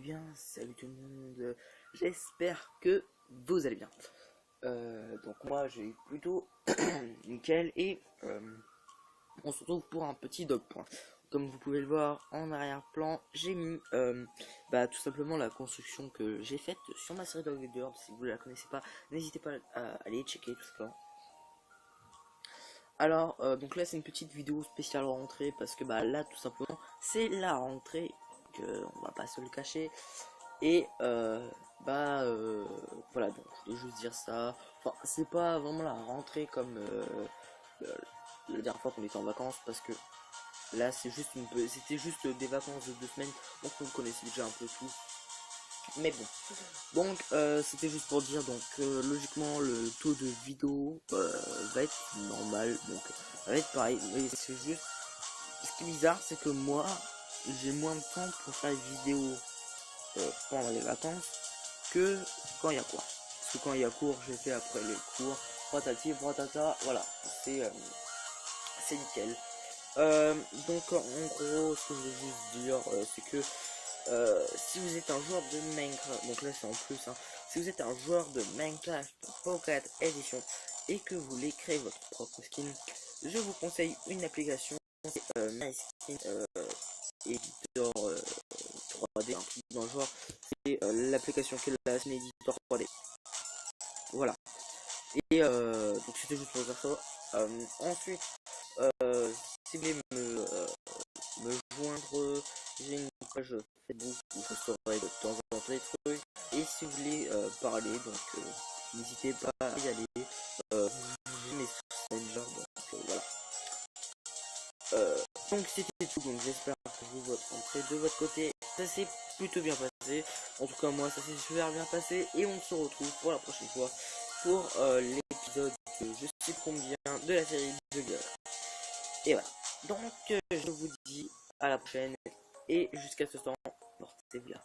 bien, salut tout le monde, j'espère que vous allez bien. Donc moi j'ai plutôt nickel et on se retrouve pour un petit dog point. Comme vous pouvez le voir en arrière-plan, j'ai mis tout simplement la construction que j'ai faite sur ma série Dog Leader. Si vous ne la connaissez pas, n'hésitez pas à aller checker tout ça. Alors donc là c'est une petite vidéo spéciale rentrée parce que là tout simplement c'est la rentrée, on va pas se le cacher. Et voilà, donc je voulais juste dire ça. Enfin, c'est pas vraiment la rentrée comme la dernière fois qu'on était en vacances, parce que là c'est juste c'était juste des vacances de 2 semaines, donc on connaissait déjà un peu tout. Mais bon, donc c'était juste pour dire, donc logiquement le taux de vidéo va être normal, donc va être pareil. Mais c'est juste, ce qui est bizarre, c'est que moi j'ai moins de temps pour faire les vidéos pendant les vacances que quand il y a cours. Parce que quand il y a cours, j'ai fait après les cours, patati patata, voilà, c'est nickel. Donc en gros, ce que je veux juste dire, c'est que si vous êtes un joueur de Minecraft, donc là c'est en plus, hein, si vous êtes un joueur de Minecraft Pocket Edition et que vous voulez créer votre propre skin, je vous conseille une application, MySkin Editor 3D, un truc dans le genre. C'est l'application qui est la Skin Editor 3D. Voilà. Et donc c'était juste pour dire ça. Ensuite, si vous voulez me joindre, j'ai une page Facebook où je ferai de temps en temps des trucs. Et si vous voulez parler, donc n'hésitez pas à y aller. J'ai mes Messenger, donc voilà. Donc c'était tout, donc j'espère que vous, votre rentrée de votre côté, ça s'est plutôt bien passé. En tout cas moi ça s'est super bien passé, et on se retrouve pour la prochaine fois pour l'épisode de je sais combien de la série de Gear. Et voilà, donc je vous dis à la prochaine, et jusqu'à ce temps, portez-vous bien.